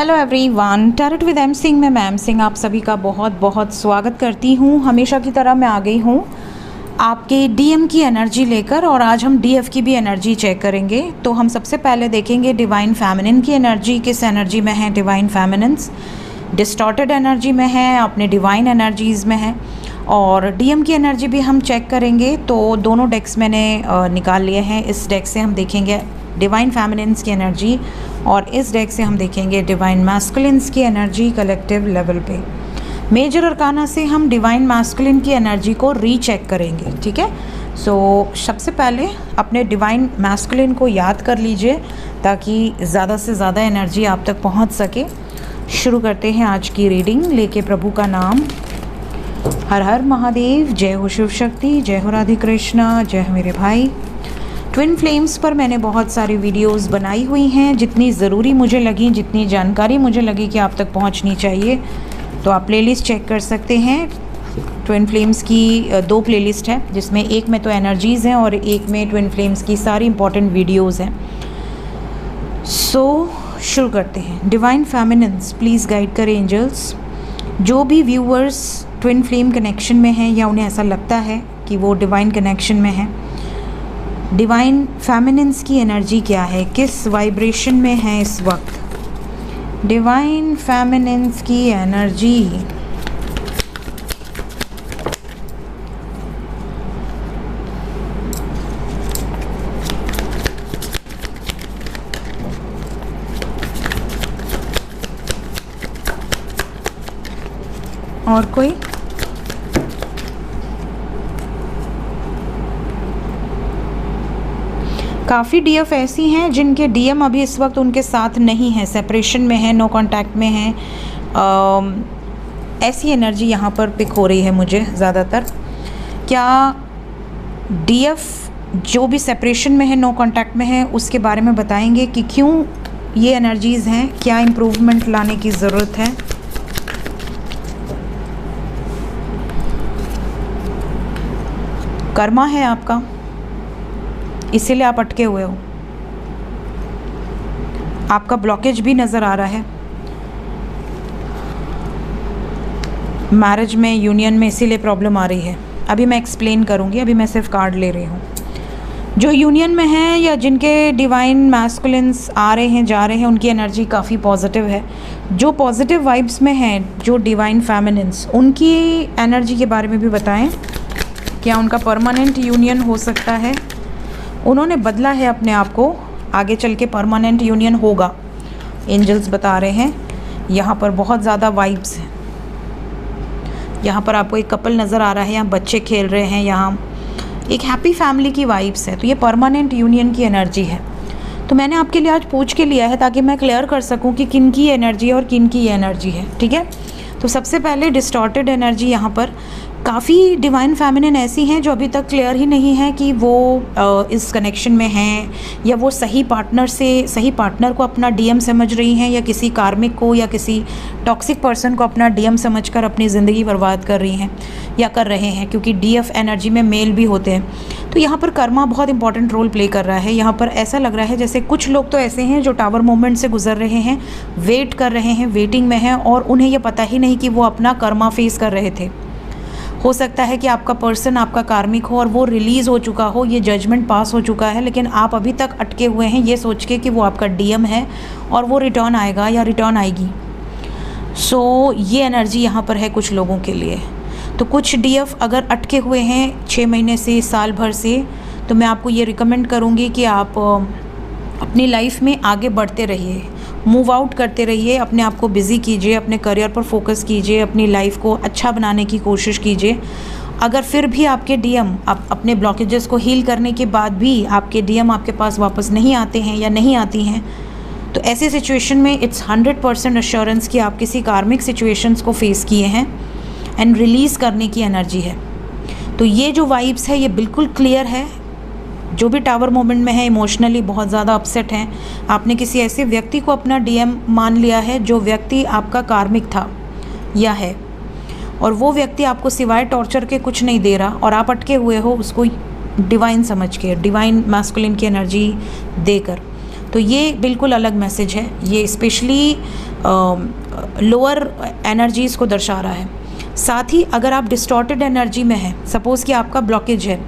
Hello everyone, tarot with M Singh में ma'am Singh आप सभी का बहुत बहुत स्वागत करती हूँ। हमेशा की तरह मैं आ गई हूँ आपके डीएम की एनर्जी लेकर, और आज हम डीएफ की भी एनर्जी चेक करेंगे। तो हम सबसे पहले देखेंगे डिवाइन फेमिनिन की एनर्जी किस एनर्जी में है। डिवाइन फेमिनिन्स डिस्टॉर्टेड एनर्जी में है, अपने डिवाइन एनर्जीज़ में है, और डीएम की एनर्जी भी हम चेक करेंगे। तो दोनों डेक्स मैंने निकाल लिए हैं। इस डेक से हम देखेंगे डिवाइन फेमिनिन्स की एनर्जी, और इस डेक से हम देखेंगे डिवाइन मैस्कुलिन्स की एनर्जी कलेक्टिव लेवल पे। मेजर अरकाना से हम डिवाइन मैस्कुलिन की एनर्जी को रीचेक करेंगे, ठीक है। सबसे पहले अपने डिवाइन मैस्कुलिन को याद कर लीजिए ताकि ज़्यादा से ज़्यादा एनर्जी आप तक पहुंच सके। शुरू करते हैं आज की रीडिंग लेके प्रभु का नाम। हर हर महादेव, जय हो शिव शक्ति, जय हो राधे कृष्णा, जय हो मेरे भाई। ट्विन फ्लेम्स पर मैंने बहुत सारी वीडियोस बनाई हुई हैं, जितनी ज़रूरी मुझे लगी, जितनी जानकारी मुझे लगी कि आप तक पहुंचनी चाहिए, तो आप प्लेलिस्ट चेक कर सकते हैं। ट्विन फ्लेम्स की 2 प्लेलिस्ट है, जिसमें एक में तो एनर्जीज़ हैं और एक में ट्विन फ्लेम्स की सारी इंपॉर्टेंट वीडियोस हैं। शुरू करते हैं। डिवाइन फेमिनिन्स प्लीज़ गाइड करें एंजल्स। जो भी व्यूअर्स ट्विन फ्लेम कनेक्शन में हैं या उन्हें ऐसा लगता है कि वो डिवाइन कनेक्शन में है, डिवाइन फेमिनिन्स की एनर्जी क्या है, किस वाइब्रेशन में है इस वक्त। डिवाइन फेमिनिन्स की एनर्जी और कोई काफ़ी डीएफ ऐसी हैं जिनके डीएम अभी इस वक्त उनके साथ नहीं है, सेपरेशन में है, नो कांटेक्ट में है। ऐसी एनर्जी यहाँ पर पिक हो रही है मुझे ज़्यादातर। क्या डीएफ जो भी सेपरेशन में है, नो कांटेक्ट में है, उसके बारे में बताएंगे कि क्यों ये एनर्जीज़ हैं, क्या इम्प्रूवमेंट लाने की ज़रूरत है। कर्मा है आपका, इसीलिए आप अटके हुए हो। आपका ब्लॉकेज भी नज़र आ रहा है मैरिज में, यूनियन में, इसीलिए प्रॉब्लम आ रही है। अभी मैं एक्सप्लेन करूँगी, अभी मैं सिर्फ कार्ड ले रही हूँ। जो यूनियन में हैं या जिनके डिवाइन मैस्कुलिन्स आ रहे हैं जा रहे हैं, उनकी एनर्जी काफ़ी पॉजिटिव है। जो पॉजिटिव वाइब्स में हैं जो डिवाइन फेमिनिन्स, उनकी एनर्जी के बारे में भी बताएं। क्या उनका परमानेंट यूनियन हो सकता है? उन्होंने बदला है अपने आप को, आगे चल के परमानेंट यूनियन होगा, एंजल्स बता रहे हैं। यहाँ पर बहुत ज़्यादा वाइब्स हैं। यहाँ पर आपको एक कपल नज़र आ रहा है, यहाँ बच्चे खेल रहे हैं, यहाँ एक हैप्पी फैमिली की वाइब्स है। तो ये परमानेंट यूनियन की एनर्जी है। तो मैंने आपके लिए आज पूछ के लिया है ताकि मैं क्लियर कर सकूँ कि किन की एनर्जी है और किन की एनर्जी है, ठीक है। तो सबसे पहले डिस्टॉर्टेड एनर्जी, यहाँ पर काफ़ी डिवाइन फेमिनिन ऐसी हैं जो अभी तक क्लियर ही नहीं है कि वो इस कनेक्शन में हैं, या वो सही पार्टनर को अपना डीएम समझ रही हैं, या किसी कार्मिक को या किसी टॉक्सिक पर्सन को अपना डीएम समझकर अपनी ज़िंदगी बर्बाद कर रही हैं या कर रहे हैं, क्योंकि डीएफ एनर्जी में मेल भी होते हैं। तो यहाँ पर कर्मा बहुत इंपॉर्टेंट रोल प्ले कर रहा है। यहाँ पर ऐसा लग रहा है जैसे कुछ लोग तो ऐसे हैं जो टावर मोमेंट से गुजर रहे हैं, वेट कर रहे हैं, वेटिंग में हैं, और उन्हें यह पता ही नहीं कि वो अपना कर्मा फेस कर रहे थे। हो सकता है कि आपका पर्सन आपका कार्मिक हो और वो रिलीज़ हो चुका हो, ये जजमेंट पास हो चुका है, लेकिन आप अभी तक अटके हुए हैं ये सोच के कि वो आपका डीएम है और वो रिटर्न आएगा या रिटर्न आएगी। ये एनर्जी यहाँ पर है कुछ लोगों के लिए। तो कुछ डीएफ अगर अटके हुए हैं 6 महीने से, साल भर से, तो मैं आपको ये रिकमेंड करूँगी कि आप अपनी लाइफ में आगे बढ़ते रहिए, मूव आउट करते रहिए, अपने आप को बिज़ी कीजिए, अपने करियर पर फोकस कीजिए, अपनी लाइफ को अच्छा बनाने की कोशिश कीजिए। अगर फिर भी आपके डीएम, आप अपने ब्लॉकेजेस को हील करने के बाद भी आपके डीएम आपके पास वापस नहीं आते हैं या नहीं आती हैं, तो ऐसी सिचुएशन में इट्स 100% अश्योरेंस कि आप किसी कार्मिक सिचुएशंस को फेस किए हैं एंड रिलीज़ करने की एनर्जी है। तो ये जो वाइब्स है ये बिल्कुल क्लियर है। जो भी टावर मोमेंट में है, इमोशनली बहुत ज़्यादा अपसेट हैं, आपने किसी ऐसे व्यक्ति को अपना डीएम मान लिया है जो व्यक्ति आपका कार्मिक था या है, और वो व्यक्ति आपको सिवाय टॉर्चर के कुछ नहीं दे रहा, और आप अटके हुए हो उसको डिवाइन समझ के, डिवाइन मैस्कुलिन की एनर्जी देकर। तो ये बिल्कुल अलग मैसेज है, ये स्पेशली लोअर एनर्जीज़ को दर्शा रहा है। साथ ही अगर आप डिस्टॉर्टेड एनर्जी में हैं, सपोज़ कि आपका ब्लॉकेज है,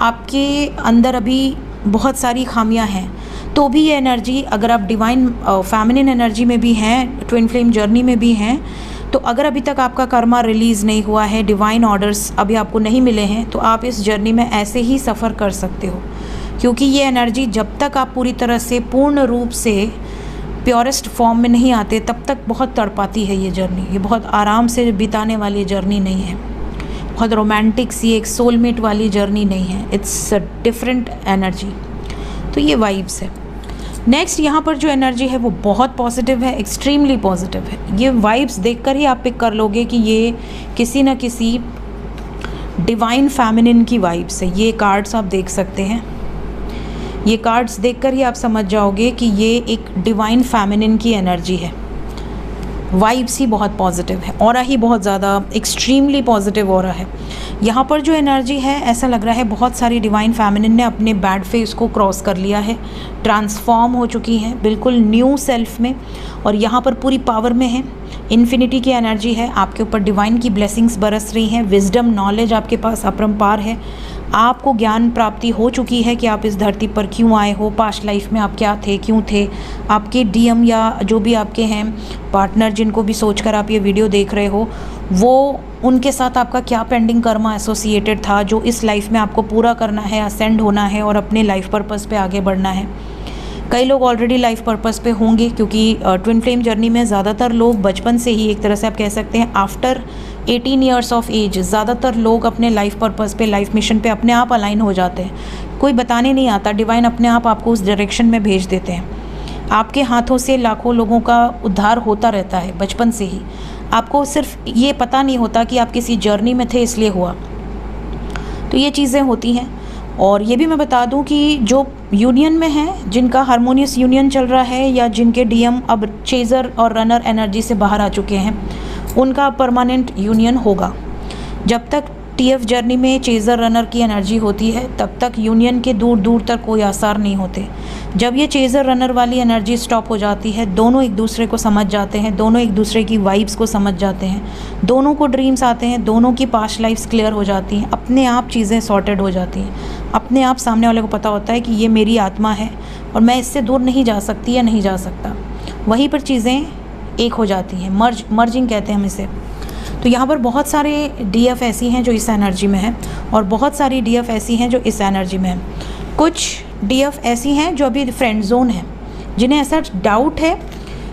आपके अंदर अभी बहुत सारी खामियां हैं, तो भी ये एनर्जी, अगर आप डिवाइन फेमिनिन एनर्जी में भी हैं, ट्विन फ्लेम जर्नी में भी हैं, तो अगर अभी तक आपका कर्मा रिलीज़ नहीं हुआ है, डिवाइन ऑर्डर्स अभी आपको नहीं मिले हैं, तो आप इस जर्नी में ऐसे ही सफ़र कर सकते हो। क्योंकि ये एनर्जी जब तक आप पूरी तरह से पूर्ण रूप से प्योरेस्ट फॉर्म में नहीं आते, तब तक बहुत तड़पाती है ये जर्नी। ये बहुत आराम से बिताने वाली जर्नी नहीं है, बहुत रोमांटिक सी एक सोलमेट वाली जर्नी नहीं है। It's a different energy. तो ये वाइब्स है। नेक्स्ट यहाँ पर जो एनर्जी है वो बहुत पॉजिटिव है, एक्सट्रीमली पॉजिटिव है। ये वाइब्स देखकर ही आप पिक कर लोगे कि ये किसी न किसी डिवाइन फेमिनिन की वाइब्स है। ये कार्ड्स आप देख सकते हैं, ये कार्ड्स देखकर ही आप समझ जाओगे कि ये एक डिवाइन फेमिनिन की एनर्जी है। वाइब्स ही बहुत पॉजिटिव है, ऑरा ही बहुत ज़्यादा एक्सट्रीमली पॉजिटिव ऑरा है। यहाँ पर जो एनर्जी है, ऐसा लग रहा है बहुत सारी डिवाइन फेमिनिन ने अपने बैड फेस को क्रॉस कर लिया है, ट्रांसफॉर्म हो चुकी हैं बिल्कुल न्यू सेल्फ में, और यहाँ पर पूरी पावर में है। इन्फिनिटी की एनर्जी है, आपके ऊपर डिवाइन की ब्लेसिंग्स बरस रही हैं, विजडम नॉलेज आपके पास अपरंपार है। आपको ज्ञान प्राप्ति हो चुकी है कि आप इस धरती पर क्यों आए हो, पास्ट लाइफ में आप क्या थे, क्यों थे। आपके डीएम या जो भी आपके हैं पार्टनर, जिनको भी सोचकर आप ये वीडियो देख रहे हो, वो उनके साथ आपका क्या पेंडिंग कर्मा एसोसिएटेड था, जो इस लाइफ में आपको पूरा करना है, असेंड होना है और अपने लाइफ पर्पस पे आगे बढ़ना है। कई लोग ऑलरेडी लाइफ पर्पस पे होंगे, क्योंकि ट्विन फ्लेम जर्नी में ज़्यादातर लोग बचपन से ही, एक तरह से आप कह सकते हैं आफ्टर 18 ईयर्स ऑफ एज, ज़्यादातर लोग अपने लाइफ पर्पस पे, लाइफ मिशन पे अपने आप अलाइन हो जाते हैं। कोई बताने नहीं आता, डिवाइन अपने आप आपको उस डायरेक्शन में भेज देते हैं। आपके हाथों से लाखों लोगों का उद्धार होता रहता है बचपन से ही। आपको सिर्फ ये पता नहीं होता कि आप किसी जर्नी में थे इसलिए हुआ। तो ये चीज़ें होती हैं। और ये भी मैं बता दूं कि जो यूनियन में हैं, जिनका हारमोनियस यूनियन चल रहा है, या जिनके डीएम अब चेजर और रनर एनर्जी से बाहर आ चुके हैं, उनका परमानेंट यूनियन होगा। जब तक टीएफ जर्नी में चेजर रनर की एनर्जी होती है, तब तक यूनियन के दूर दूर तक कोई आसार नहीं होते। जब ये चेजर रनर वाली एनर्जी स्टॉप हो जाती है, दोनों एक दूसरे को समझ जाते हैं, दोनों एक दूसरे की वाइब्स को समझ जाते हैं, दोनों को ड्रीम्स आते हैं, दोनों की पास्ट लाइफ्स क्लियर हो जाती हैं, अपने आप चीज़ें सॉर्टेड हो जाती हैं। अपने आप सामने वाले को पता होता है कि ये मेरी आत्मा है और मैं इससे दूर नहीं जा सकती या नहीं जा सकता। वहीं पर चीज़ें एक हो जाती हैं, मर्जिंग कहते हैं हम इसे। तो यहाँ पर बहुत सारे डीएफ ऐसी हैं जो इस एनर्जी में हैं, और बहुत सारी डीएफ ऐसी हैं जो इस एनर्जी में हैं। कुछ डीएफ ऐसी हैं जो अभी फ्रेंड जोन है, जिन्हें ऐसा डाउट है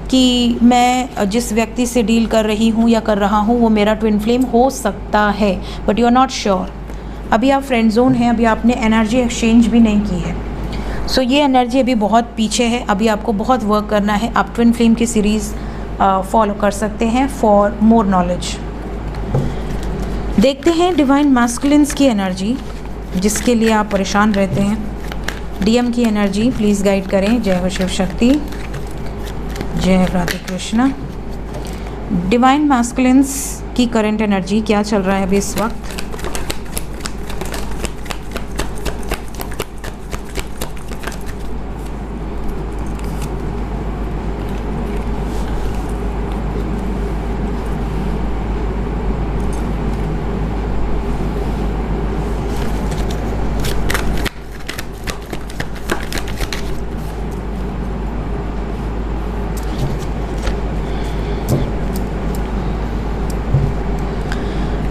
कि मैं जिस व्यक्ति से डील कर रही हूँ या कर रहा हूँ वो मेरा ट्विन फ्लेम हो सकता है, but you are not sure. अभी आप फ्रेंड जोन हैं, अभी आपने एनर्जी एक्सचेंज भी नहीं की है। सो ये एनर्जी अभी बहुत पीछे है, अभी आपको बहुत वर्क करना है। आप ट्विन फ्लेम की सीरीज़ फॉलो कर सकते हैं फॉर मोर नॉलेज। देखते हैं डिवाइन मैस्कुलिन्स की एनर्जी, जिसके लिए आप परेशान रहते हैं। डीएम की एनर्जी प्लीज़ गाइड करें। जय हो शिव शक्ति, जय राधे कृष्णा। डिवाइन मैस्कुलिन्स की करंट एनर्जी क्या चल रहा है अभी इस वक्त।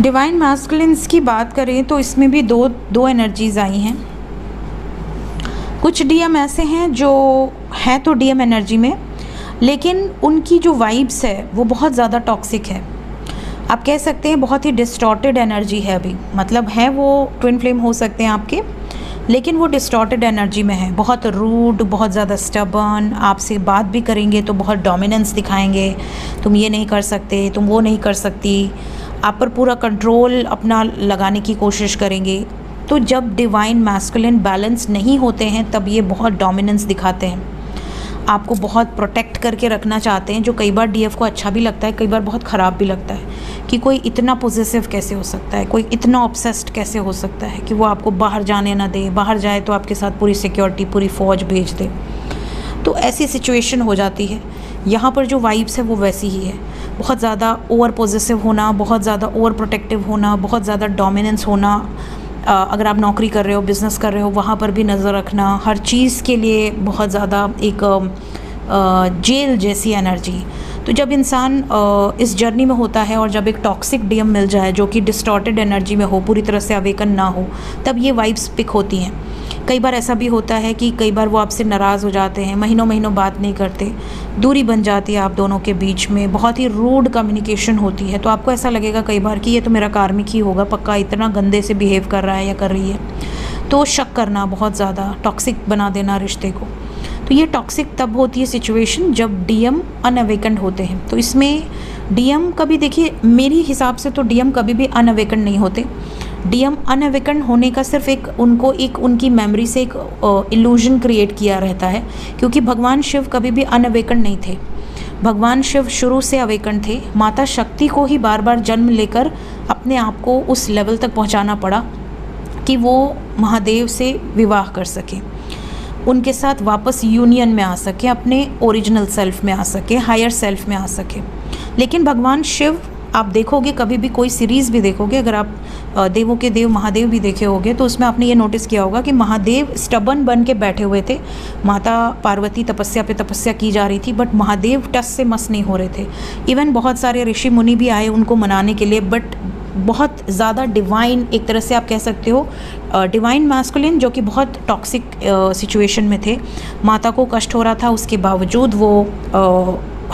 डिवाइन मैस्कुलिन्स की बात करें तो इसमें भी दो एनर्जीज़ आई हैं। कुछ डीएम ऐसे हैं जो हैं तो डीएम एनर्जी में, लेकिन उनकी जो वाइब्स है वो बहुत ज़्यादा टॉक्सिक है। आप कह सकते हैं बहुत ही डिस्टॉर्टेड एनर्जी है अभी, मतलब है वो ट्विन फ्लेम हो सकते हैं आपके, लेकिन वो डिस्टॉर्टेड एनर्जी में है। बहुत रूड, बहुत ज़्यादा स्टबर्न, आपसे बात भी करेंगे तो बहुत डोमिनेंस दिखाएंगे, तुम ये नहीं कर सकते, तुम वो नहीं कर सकती, आप पर पूरा कंट्रोल अपना लगाने की कोशिश करेंगे। तो जब डिवाइन मैस्कुलिन बैलेंस नहीं होते हैं तब ये बहुत डोमिनेंस दिखाते हैं, आपको बहुत प्रोटेक्ट करके रखना चाहते हैं, जो कई बार डीएफ को अच्छा भी लगता है, कई बार बहुत ख़राब भी लगता है कि कोई इतना पोजेसिव कैसे हो सकता है, कोई इतना ऑब्सेस्ड कैसे हो सकता है कि वो आपको बाहर जाने ना दे, बाहर जाए तो आपके साथ पूरी सिक्योरिटी, पूरी फ़ौज भेज दे। तो ऐसी सिचुएशन हो जाती है। यहाँ पर जो वाइब्स है वो वैसी ही है, बहुत ज़्यादा ओवर पॉजेसिव होना, बहुत ज़्यादा ओवर प्रोटेक्टिव होना, बहुत ज़्यादा डोमिनेंस होना। अगर आप नौकरी कर रहे हो, बिज़नेस कर रहे हो, वहाँ पर भी नज़र रखना, हर चीज़ के लिए बहुत ज़्यादा एक जेल जैसी एनर्जी। तो जब इंसान इस जर्नी में होता है और जब एक टॉक्सिक डीएम मिल जाए जो कि डिस्टॉर्टेड एनर्जी में हो, पूरी तरह से अवेकन ना हो, तब ये वाइब्स पिक होती हैं। कई बार ऐसा भी होता है कि कई बार वो आपसे नाराज़ हो जाते हैं, महीनों महीनों बात नहीं करते, दूरी बन जाती है आप दोनों के बीच में, बहुत ही रूड कम्युनिकेशन होती है। तो आपको ऐसा लगेगा कई बार कि ये तो मेरा कार्मिक ही होगा, पक्का इतना गंदे से बिहेव कर रहा है या कर रही है। तो शक करना, बहुत ज़्यादा टॉक्सिक बना देना रिश्ते को। तो ये टॉक्सिक तब होती है सिचुएशन जब डीएम अनअवेकन्ड होते हैं। तो इसमें डीएम कभी, देखिए मेरी हिसाब से तो डीएम कभी भी अनअवेकन्ड नहीं होते। डीएम अनअवेकन्ड होने का सिर्फ एक उनकी मेमोरी से एक इल्यूजन क्रिएट किया रहता है, क्योंकि भगवान शिव कभी भी अनअवेकन्ड नहीं थे। भगवान शिव शुरू से अवेकन्ड थे। माता शक्ति को ही बार बार जन्म लेकर अपने आप को उस लेवल तक पहुंचाना पड़ा कि वो महादेव से विवाह कर सके, उनके साथ वापस यूनियन में आ सके, अपने ओरिजिनल सेल्फ में आ सके, हायर सेल्फ में आ सके। लेकिन भगवान शिव, आप देखोगे कभी भी कोई सीरीज़ भी देखोगे, अगर आप देवों के देव महादेव भी देखे होंगे, तो उसमें आपने ये नोटिस किया होगा कि महादेव स्टबन बन के बैठे हुए थे। माता पार्वती तपस्या पे तपस्या की जा रही थी, बट महादेव टस से मस नहीं हो रहे थे। इवन बहुत सारे ऋषि मुनि भी आए उनको मनाने के लिए, बट बहुत ज़्यादा डिवाइन, एक तरह से आप कह सकते हो डिवाइन मैस्कुलिन, जो कि बहुत टॉक्सिक सिचुएशन में थे। माता को कष्ट हो रहा था, उसके बावजूद वो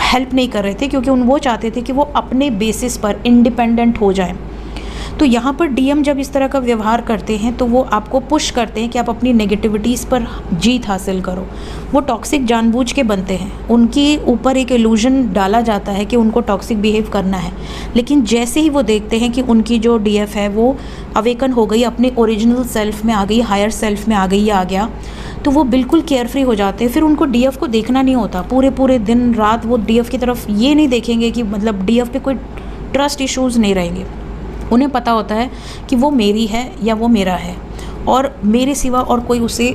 हेल्प नहीं कर रहे थे, क्योंकि वो चाहते थे कि वो अपने बेसिस पर इंडिपेंडेंट हो जाएं। तो यहाँ पर डीएम जब इस तरह का व्यवहार करते हैं तो वो आपको पुश करते हैं कि आप अपनी नेगेटिविटीज़ पर जीत हासिल करो। वो टॉक्सिक जानबूझ के बनते हैं, उनके ऊपर एक इल्यूजन डाला जाता है कि उनको टॉक्सिक बिहेव करना है। लेकिन जैसे ही वो देखते हैं कि उनकी जो डीएफ है वो अवेकन हो गई, अपने ओरिजिनल सेल्फ में आ गई, हायर सेल्फ में आ गई या आ गया, तो वो बिल्कुल केयरफ्री हो जाते हैं। फिर उनको डीएफ को देखना नहीं होता, पूरे पूरे दिन रात वो डीएफ की तरफ ये नहीं देखेंगे कि मतलब डीएफ पे कोई ट्रस्ट इश्यूज़ नहीं रहेंगे। उन्हें पता होता है कि वो मेरी है या वो मेरा है, और मेरे सिवा और कोई उसे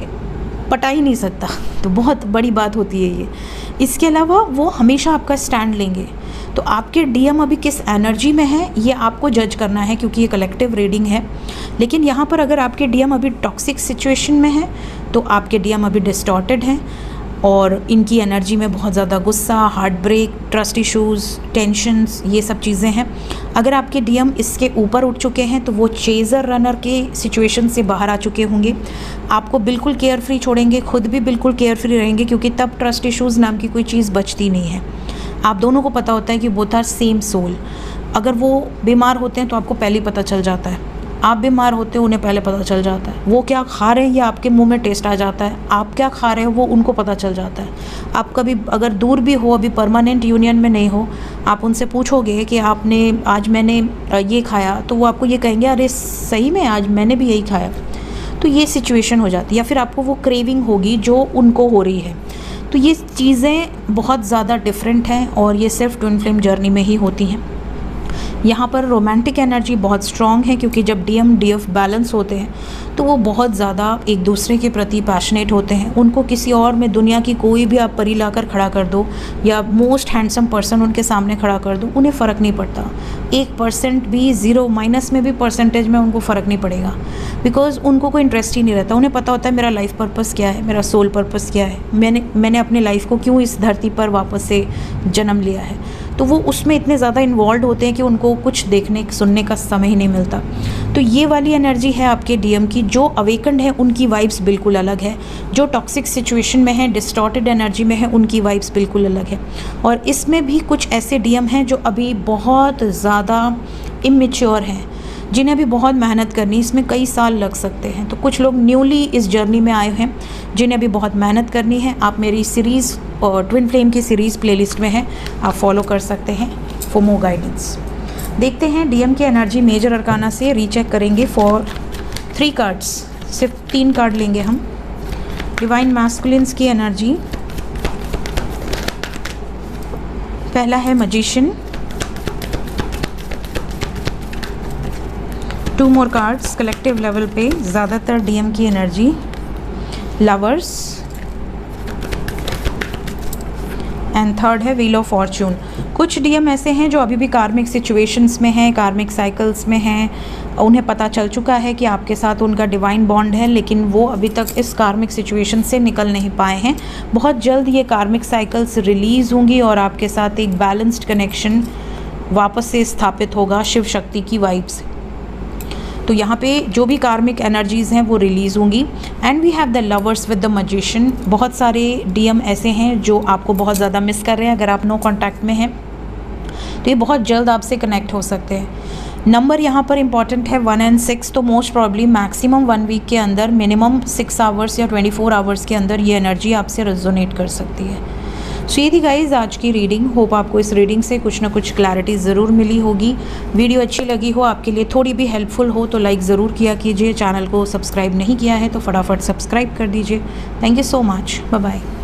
पटा ही नहीं सकता। तो बहुत बड़ी बात होती है ये। इसके अलावा वो हमेशा आपका स्टैंड लेंगे। तो आपके डीएम अभी किस एनर्जी में है ये आपको जज करना है, क्योंकि ये कलेक्टिव रीडिंग है। लेकिन यहाँ पर अगर आपके डीएम अभी टॉक्सिक सिचुएशन में है तो आपके डीएम अभी डिस्टॉर्टेड हैं और इनकी एनर्जी में बहुत ज़्यादा गुस्सा, heartbreak, trust issues, tensions, ये सब चीज़ें हैं। अगर आपके डीएम इसके ऊपर उठ चुके हैं तो वो चेज़र रनर के सिचुएशन से बाहर आ चुके होंगे, आपको बिल्कुल केयर फ्री छोड़ेंगे, खुद भी बिल्कुल केयर फ्री रहेंगे, क्योंकि तब ट्रस्ट इश्यूज़ नाम की कोई चीज़ बचती नहीं है। आप दोनों को पता होता है कि बोथ आर सेम सोल। अगर वो बीमार होते हैं तो आपको पहले ही पता चल जाता है, आप बीमार होते हो उन्हें पहले पता चल जाता है। वो क्या खा रहे हैं या आपके मुंह में टेस्ट आ जाता है, आप क्या खा रहे हो वो उनको पता चल जाता है। आप कभी अगर दूर भी हो, अभी परमानेंट यूनियन में नहीं हो, आप उनसे पूछोगे कि आपने आज मैंने ये खाया, तो वो आपको ये कहेंगे अरे सही में आज मैंने भी यही खाया। तो ये सिचुएशन हो जाती है। या फिर आपको वो क्रेविंग होगी जो उनको हो रही है। तो ये चीज़ें बहुत ज़्यादा डिफरेंट हैं और ये सिर्फ ट्विन फ्लेम जर्नी में ही होती हैं। यहाँ पर रोमांटिक एनर्जी बहुत स्ट्रॉन्ग है, क्योंकि जब डीएम डीएफ बैलेंस होते हैं तो वो बहुत ज़्यादा एक दूसरे के प्रति पैशनेट होते हैं। उनको किसी और में दुनिया की कोई भी आप परी लाकर खड़ा कर दो या मोस्ट हैंडसम पर्सन उनके सामने खड़ा कर दो, उन्हें फ़र्क नहीं पड़ता। 1% भी, 0 माइनस में भी परसेंटेज में उनको फ़र्क नहीं पड़ेगा, बिकॉज़ उनको कोई इंटरेस्ट ही नहीं रहता। उन्हें पता होता है मेरा लाइफ पर्पस क्या है, मेरा सोल पर्पस क्या है, मैंने अपने लाइफ को क्यों इस धरती पर वापस से जन्म लिया है। तो वो उसमें इतने ज़्यादा इन्वॉल्व होते हैं कि उनको कुछ देखने सुनने का समय ही नहीं मिलता। तो ये वाली एनर्जी है आपके डीएम की। जो अवेकन्ड है उनकी वाइब्स बिल्कुल अलग है, जो टॉक्सिक सिचुएशन में है, डिस्टॉर्टेड एनर्जी में है, उनकी वाइब्स बिल्कुल अलग है। और इसमें भी कुछ ऐसे डीएम हैं जो अभी बहुत ज़्यादा इमेच्योर हैं, जिन्हें भी बहुत मेहनत करनी, इसमें कई साल लग सकते हैं। तो कुछ लोग न्यूली इस जर्नी में आए हैं जिन्हें अभी बहुत मेहनत करनी है। आप मेरी सीरीज़ और ट्विन फ्लेम की सीरीज़ प्लेलिस्ट में है, आप फॉलो कर सकते हैं फॉर मोर गाइडेंस। देखते हैं डीएम की एनर्जी मेजर अरकाना से रीचेक करेंगे फॉर 3 कार्ड्स, सिर्फ 3 कार्ड लेंगे हम। डिवाइन मैस्कुलिन्स की एनर्जी, पहला है magician, 2 more cards collective level पे ज़्यादातर डीएम की एनर्जी, लवर्स, एंड थर्ड है व्हील ऑफ फॉर्च्यून। कुछ डीएम ऐसे हैं जो अभी भी कार्मिक सिचुएशंस में हैं, कार्मिक साइकिल्स में हैं, उन्हें पता चल चुका है कि आपके साथ उनका डिवाइन बॉन्ड है, लेकिन वो अभी तक इस कार्मिक सिचुएशन से निकल नहीं पाए हैं। बहुत जल्द ये कार्मिक साइकिल्स रिलीज़ होंगी और आपके साथ एक बैलेंस्ड कनेक्शन वापस से स्थापित होगा शिव शक्ति की वाइब से। तो यहाँ पे जो भी कार्मिक एनर्जीज़ हैं वो रिलीज़ होंगी। And we have the lovers with the magician. बहुत सारे डीएम ऐसे हैं जो आपको बहुत ज़्यादा मिस कर रहे हैं। अगर आप नो कांटेक्ट में हैं तो ये बहुत जल्द आपसे कनेक्ट हो सकते हैं। नंबर यहाँ पर इंपॉर्टेंट है 1 and 6, तो मोस्ट प्रॉब्ली मैक्सिमम 1 वीक के अंदर, मिनिमम 6 आवर्स या 24 आवर्स के अंदर ये एनर्जी आपसे रेजोनेट कर सकती है। सो ये थी गाइज आज की रीडिंग। होप आपको इस रीडिंग से कुछ ना कुछ क्लैरिटी ज़रूर मिली होगी। वीडियो अच्छी लगी हो, आपके लिए थोड़ी भी हेल्पफुल हो तो लाइक ज़रूर किया कीजिए। चैनल को सब्सक्राइब नहीं किया है तो फटाफट सब्सक्राइब कर दीजिए। Thank you so much, bye bye.